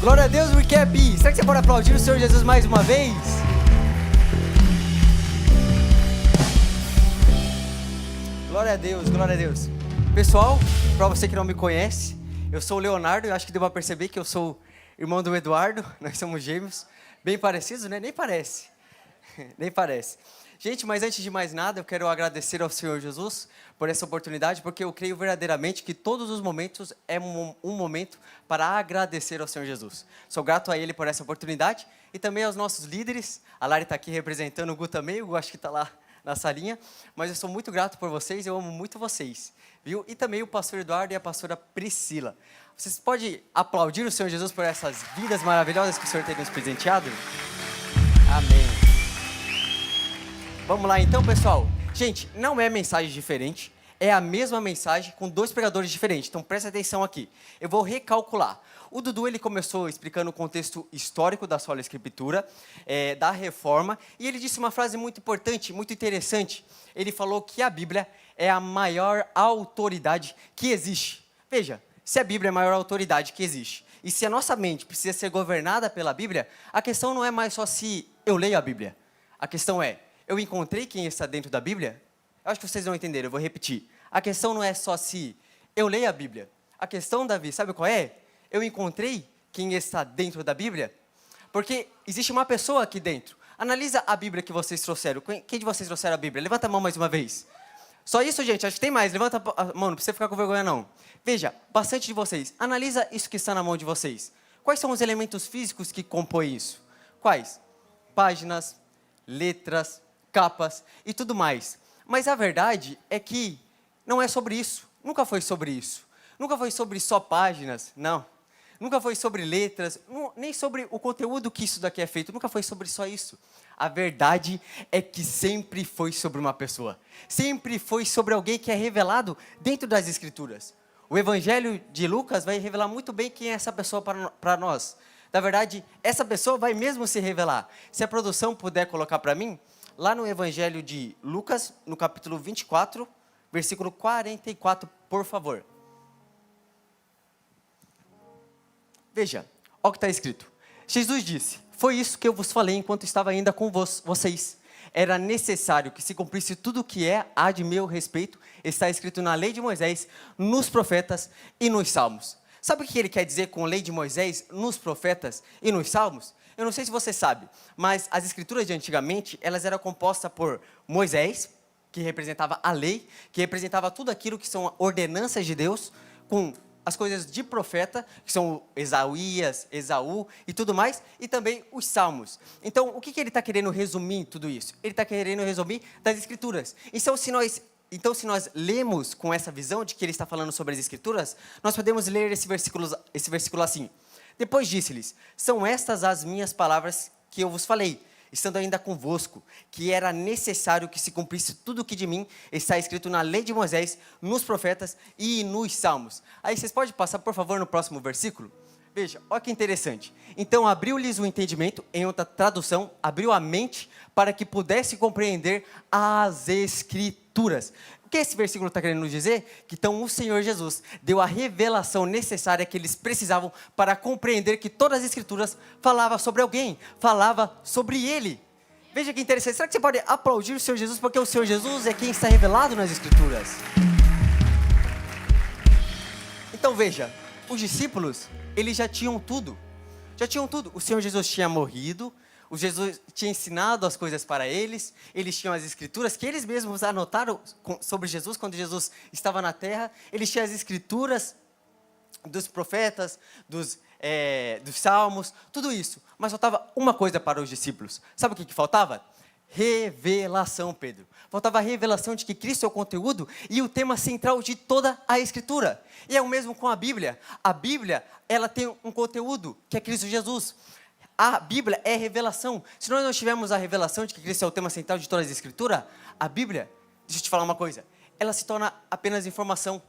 Glória a Deus, recap. Será que você pode aplaudir o Senhor Jesus mais uma vez? Glória a Deus, glória a Deus. Pessoal, para você que não me conhece, eu sou o Leonardo, eu acho que deu para perceber que eu sou irmão do Eduardo, nós somos gêmeos, bem parecidos, né? Nem parece, nem parece. Gente, mas antes de mais nada, eu quero agradecer ao Senhor Jesus por essa oportunidade, porque eu creio verdadeiramente que todos os momentos é um momento para agradecer ao Senhor Jesus. Sou grato a Ele por essa oportunidade e também aos nossos líderes. A Lari está aqui representando, o Gu também, o Gu acho que está lá na salinha, mas eu sou muito grato por vocês, eu amo muito vocês, viu? E também o pastor Eduardo e a pastora Priscila. Vocês podem aplaudir o Senhor Jesus por essas vidas maravilhosas que o Senhor tem nos presenteado? Amém. Vamos lá então, pessoal. Gente, não é mensagem diferente, é a mesma mensagem com dois pregadores diferentes, então presta atenção aqui. Eu vou recalcular. O Dudu, ele começou explicando o contexto histórico da sola escritura, da reforma, e ele disse uma frase muito importante, muito interessante. Ele falou que a Bíblia é a maior autoridade que existe. Veja, se a Bíblia é a maior autoridade que existe, e se a nossa mente precisa ser governada pela Bíblia, a questão não é mais só se eu leio a Bíblia. A questão é, eu encontrei quem está dentro da Bíblia? Eu acho que vocês não entenderam, eu vou repetir. A questão não é só se eu leio a Bíblia. A questão, Davi, sabe qual é? Eu encontrei quem está dentro da Bíblia? Porque existe uma pessoa aqui dentro. Analisa a Bíblia que vocês trouxeram. Quem de vocês trouxeram a Bíblia? Levanta a mão mais uma vez. Só isso, gente? Acho que tem mais. Levanta a mão, não precisa ficar com vergonha, não. Veja, bastante de vocês. Analisa isso que está na mão de vocês. Quais são os elementos físicos que compõem isso? Quais? Páginas, letras, capas e tudo mais. Mas a verdade é que não é sobre isso. Nunca foi sobre isso. Nunca foi sobre só páginas, não. Nunca foi sobre letras, nem sobre o conteúdo que isso daqui é feito. Nunca foi sobre só isso. A verdade é que sempre foi sobre uma pessoa. Sempre foi sobre alguém que é revelado dentro das Escrituras. O Evangelho de Lucas vai revelar muito bem quem é essa pessoa para nós. Na verdade, essa pessoa vai mesmo se revelar. Se a produção puder colocar para mim, lá no Evangelho de Lucas, no capítulo 24, versículo 44, por favor. Veja, olha o que está escrito. Jesus disse, foi isso que eu vos falei enquanto estava ainda com vocês. Era necessário que se cumprisse tudo o que há de meu respeito, está escrito na lei de Moisés, nos profetas e nos salmos. Sabe o que ele quer dizer com a lei de Moisés, nos profetas e nos salmos? Eu não sei se você sabe, mas as escrituras de antigamente, elas eram compostas por Moisés, que representava a lei, que representava tudo aquilo que são ordenanças de Deus, com as coisas de profeta, que são Esaías, Esaú e tudo mais, e também os salmos. Então, o que ele está querendo resumir em tudo isso? Ele está querendo resumir das escrituras. Então, se nós lemos com essa visão de que ele está falando sobre as escrituras, nós podemos ler esse versículo assim. Depois disse-lhes, são estas as minhas palavras que eu vos falei, estando ainda convosco, que era necessário que se cumprisse tudo o que de mim está escrito na lei de Moisés, nos profetas e nos salmos. Aí vocês podem passar, por favor, no próximo versículo? Veja, olha que interessante. Então abriu-lhes o entendimento, em outra tradução, abriu a mente para que pudesse compreender as Escrituras. O que esse versículo está querendo nos dizer? Que então o Senhor Jesus deu a revelação necessária que eles precisavam para compreender que todas as Escrituras falavam sobre alguém, falava sobre Ele. Veja que interessante. Será que você pode aplaudir o Senhor Jesus porque o Senhor Jesus é quem está revelado nas Escrituras? Então veja, os discípulos, eles já tinham tudo. Já tinham tudo. O Senhor Jesus tinha morrido, o Jesus tinha ensinado as coisas para eles tinham as escrituras que eles mesmos anotaram sobre Jesus quando Jesus estava na terra, eles tinham as escrituras dos profetas, dos salmos, tudo isso. Mas faltava uma coisa para os discípulos. Sabe o que faltava? Revelação, Pedro. Faltava a revelação de que Cristo é o conteúdo e o tema central de toda a Escritura. E é o mesmo com a Bíblia. A Bíblia, ela tem um conteúdo que é Cristo Jesus. A Bíblia é revelação. Se nós não tivermos a revelação de que Cristo é o tema central de toda a Escritura, a Bíblia, deixa eu te falar uma coisa, ela se torna apenas informação.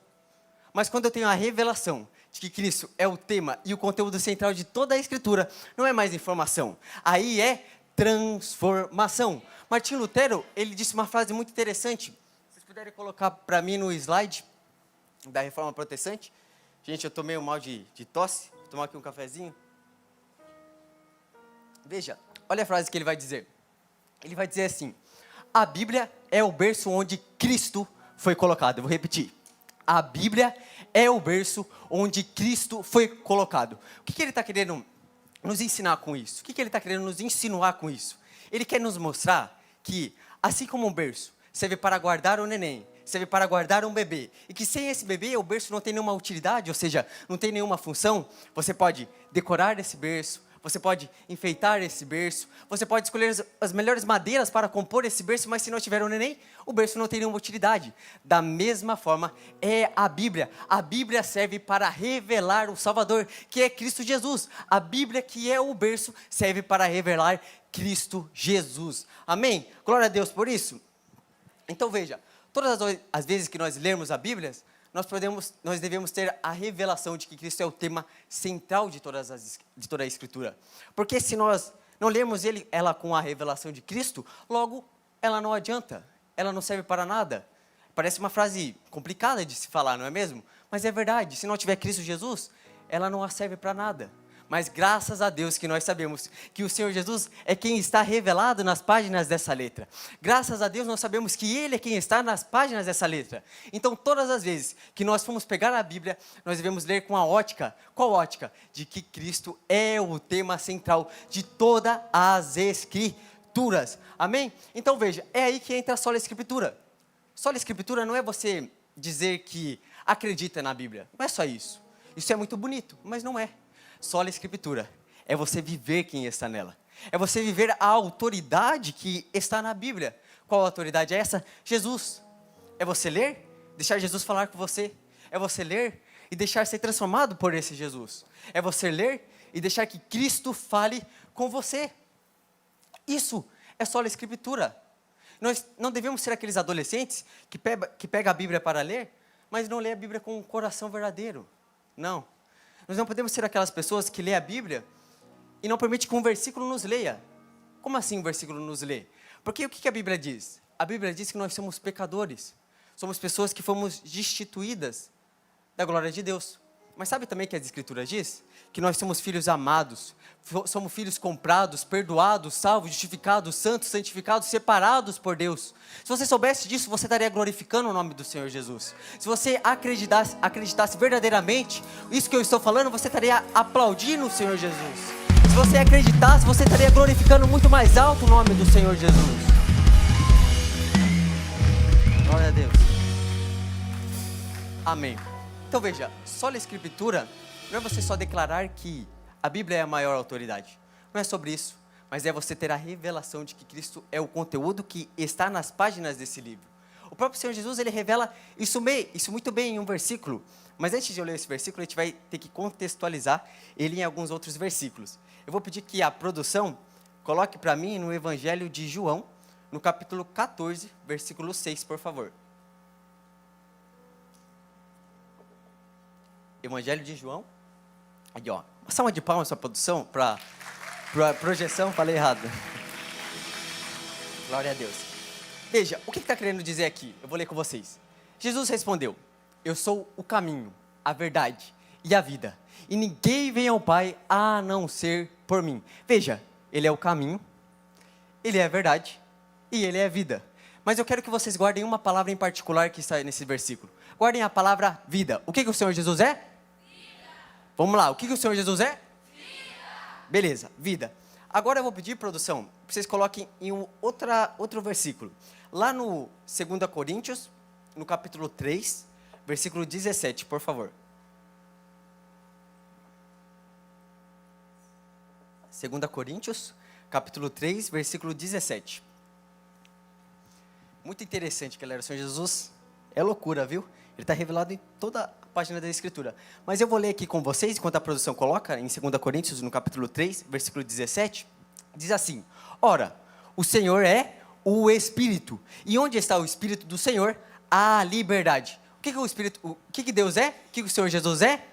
Mas quando eu tenho a revelação de que Cristo é o tema e o conteúdo central de toda a Escritura, não é mais informação. Aí é transformação. Martinho Lutero, ele disse uma frase muito interessante. Se vocês puderem colocar para mim no slide da Reforma Protestante. Gente, eu tô meio mal de tosse. Vou tomar aqui um cafezinho. Veja, olha a frase que ele vai dizer. Ele vai dizer assim: a Bíblia é o berço onde Cristo foi colocado. Eu vou repetir. A Bíblia é o berço onde Cristo foi colocado. O que ele está querendo nos ensinar com isso? O que ele está querendo nos insinuar com isso? Ele quer nos mostrar que, assim como um berço serve para guardar um neném, serve para guardar um bebê, e que sem esse bebê o berço não tem nenhuma utilidade, ou seja, não tem nenhuma função, você pode decorar esse berço, você pode enfeitar esse berço, você pode escolher as melhores madeiras para compor esse berço, mas se não tiver um neném, o berço não tem nenhuma utilidade. Da mesma forma é a Bíblia. A Bíblia serve para revelar o Salvador, que é Cristo Jesus. A Bíblia, que é o berço, serve para revelar Cristo Jesus. Amém? Glória a Deus por isso. Então veja, todas as vezes que nós lermos a Bíblia, nós devemos ter a revelação de que Cristo é o tema central de toda a Escritura. Porque se nós não lermos ela com a revelação de Cristo, logo ela não adianta, ela não serve para nada. Parece uma frase complicada de se falar, não é mesmo? Mas é verdade, se não tiver Cristo Jesus, ela não serve para nada. Mas graças a Deus que nós sabemos que o Senhor Jesus é quem está revelado nas páginas dessa letra. Graças a Deus nós sabemos que Ele é quem está nas páginas dessa letra. Então todas as vezes que nós formos pegar a Bíblia, nós devemos ler com a ótica. Qual ótica? De que Cristo é o tema central de todas as Escrituras. Amém? Então veja, é aí que entra a sola Escritura. Sola Escritura não é você dizer que acredita na Bíblia. Não é só isso. Isso é muito bonito, mas não é. Sola Escritura é você viver quem está nela. É você viver a autoridade que está na Bíblia. Qual autoridade é essa? Jesus. É você ler, deixar Jesus falar com você. É você ler e deixar ser transformado por esse Jesus. É você ler e deixar que Cristo fale com você. Isso é sola Escritura. Nós não devemos ser aqueles adolescentes que pega a Bíblia para ler, mas não lê a Bíblia com um coração verdadeiro. Não. Nós não podemos ser aquelas pessoas que lê a Bíblia e não permite que um versículo nos leia. Como assim um versículo nos lê? Porque o que a Bíblia diz? A Bíblia diz que nós somos pecadores. Somos pessoas que fomos destituídas da glória de Deus. Mas sabe também que as Escrituras diz? Que nós somos filhos amados, somos filhos comprados, perdoados, salvos, justificados, santos, santificados, separados por Deus. Se você soubesse disso, você estaria glorificando o nome do Senhor Jesus. Se você acreditasse verdadeiramente isso que eu estou falando, você estaria aplaudindo o Senhor Jesus. Se você acreditasse, você estaria glorificando muito mais alto o nome do Senhor Jesus. Glória a Deus. Amém. Então veja, sola Escritura não é você só declarar que a Bíblia é a maior autoridade. Não é sobre isso, mas é você ter a revelação de que Cristo é o conteúdo que está nas páginas desse livro. O próprio Senhor Jesus, ele revela isso muito bem em um versículo. Mas antes de eu ler esse versículo, a gente vai ter que contextualizar ele em alguns outros versículos. Eu vou pedir que a produção coloque para mim no Evangelho de João, no capítulo 14, versículo 6, por favor. Evangelho de João. Aqui, ó. Uma salva de palmas para a produção, para a projeção, falei errado. Glória a Deus. Veja, o que está querendo dizer aqui? Eu vou ler com vocês. Jesus respondeu: eu sou o caminho, a verdade e a vida. E ninguém vem ao Pai a não ser por mim. Veja, Ele é o caminho, Ele é a verdade e Ele é a vida. Mas eu quero que vocês guardem uma palavra em particular que está nesse versículo. Guardem a palavra vida. O que o Senhor Jesus é? Vida. Vamos lá, o que o Senhor Jesus é? Vida. Beleza, vida. Agora eu vou pedir, produção, que vocês coloquem em outro versículo. Lá no 2 Coríntios, no capítulo 3, versículo 17, por favor. 2 Coríntios, capítulo 3, versículo 17. Muito interessante, galera. O Senhor Jesus é loucura, viu? Ele está revelado em toda a página da Escritura. Mas eu vou ler aqui com vocês, enquanto a produção coloca, em 2 Coríntios, no capítulo 3, versículo 17, diz assim: ora, o Senhor é o Espírito, e onde está o Espírito do Senhor, há liberdade. O que o Espírito, o que Deus é? O que o Senhor Jesus é?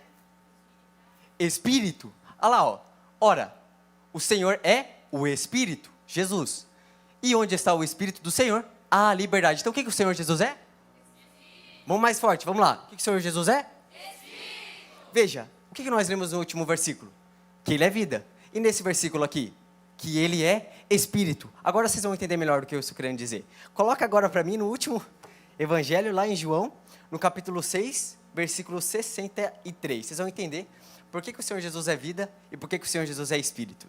Espírito. Olha lá, ó. Ora, o Senhor é o Espírito, Jesus. E onde está o Espírito do Senhor, há liberdade. Então o que o Senhor Jesus é? Vamos mais forte, vamos lá. O que o Senhor Jesus é? Espírito. Veja, o que nós lemos no último versículo? Que Ele é vida. E nesse versículo aqui? que ele é espírito. Agora vocês vão entender melhor do que eu estou querendo dizer. Coloca agora para mim no último evangelho, lá em João, no capítulo 6, versículo 63. Vocês vão entender por que o Senhor Jesus é vida e por que o Senhor Jesus é espírito.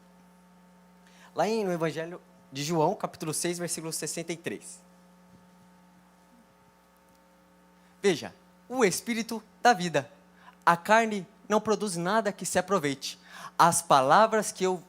Lá no evangelho de João, capítulo 6, versículo 63. Veja, o espírito da vida. A carne não produz nada que se aproveite. As palavras que eu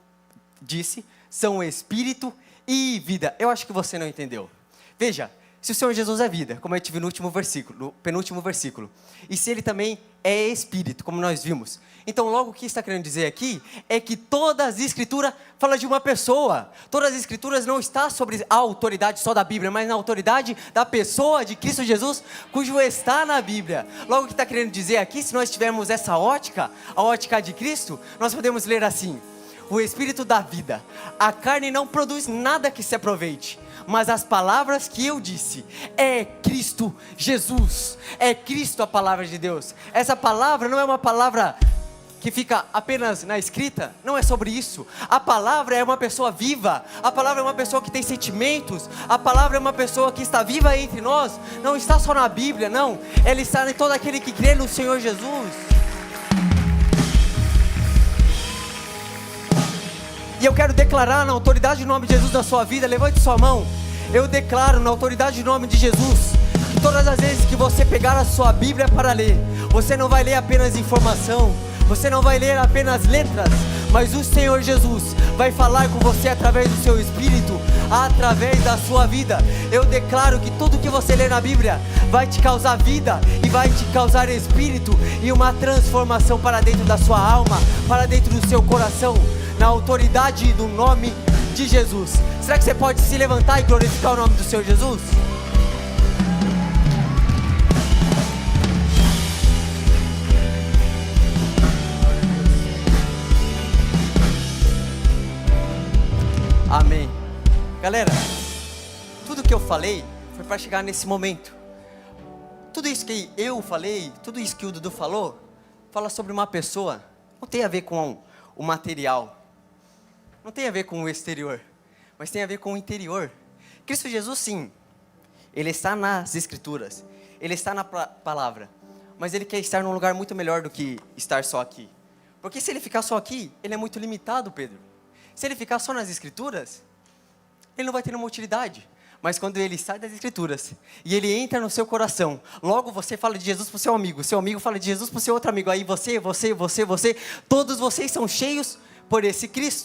disse são espírito e vida. Eu acho que você não entendeu. Veja, se o Senhor Jesus é vida, como eu tive no último versículo, no penúltimo versículo, e se ele também é espírito, como nós vimos, então logo o que está querendo dizer aqui é que toda as escrituras falam de uma pessoa. Todas as escrituras não estão sobre a autoridade só da Bíblia, mas na autoridade da pessoa de Cristo Jesus, cujo está na Bíblia. Logo o que está querendo dizer aqui, se nós tivermos essa ótica, a ótica de Cristo, nós podemos ler assim: o espírito da vida. A carne não produz nada que se aproveite, mas as palavras que eu disse, é Cristo Jesus, é Cristo a palavra de Deus. Essa palavra não é uma palavra que fica apenas na escrita, não é sobre isso. A palavra é uma pessoa viva, a palavra é uma pessoa que tem sentimentos, a palavra é uma pessoa que está viva entre nós, não está só na Bíblia, não, ela está em todo aquele que crê no Senhor Jesus. E eu quero declarar na autoridade do nome de Jesus na sua vida, levante sua mão. Eu declaro na autoridade do nome de Jesus, que todas as vezes que você pegar a sua Bíblia para ler, você não vai ler apenas informação, você não vai ler apenas letras, mas o Senhor Jesus vai falar com você através do seu Espírito, através da sua vida. Eu declaro que tudo que você lê na Bíblia vai te causar vida e vai te causar Espírito e uma transformação para dentro da sua alma, para dentro do seu coração, na autoridade do nome de Jesus. Será que você pode se levantar e glorificar o nome do Senhor Jesus? Amém. Galera, tudo que eu falei foi para chegar nesse momento. Tudo isso que eu falei, tudo isso que o Dudu falou, fala sobre uma pessoa. Não tem a ver com o material, não tem a ver com o exterior, mas tem a ver com o interior. Cristo Jesus, sim, Ele está nas Escrituras, Ele está na palavra, mas Ele quer estar num lugar muito melhor do que estar só aqui. Porque se Ele ficar só aqui, Ele é muito limitado, Pedro. Se Ele ficar só nas Escrituras, Ele não vai ter nenhuma utilidade. Mas quando Ele sai das Escrituras e Ele entra no seu coração, logo você fala de Jesus para o seu amigo fala de Jesus para o seu outro amigo, aí você, todos vocês são cheios por esse Cristo.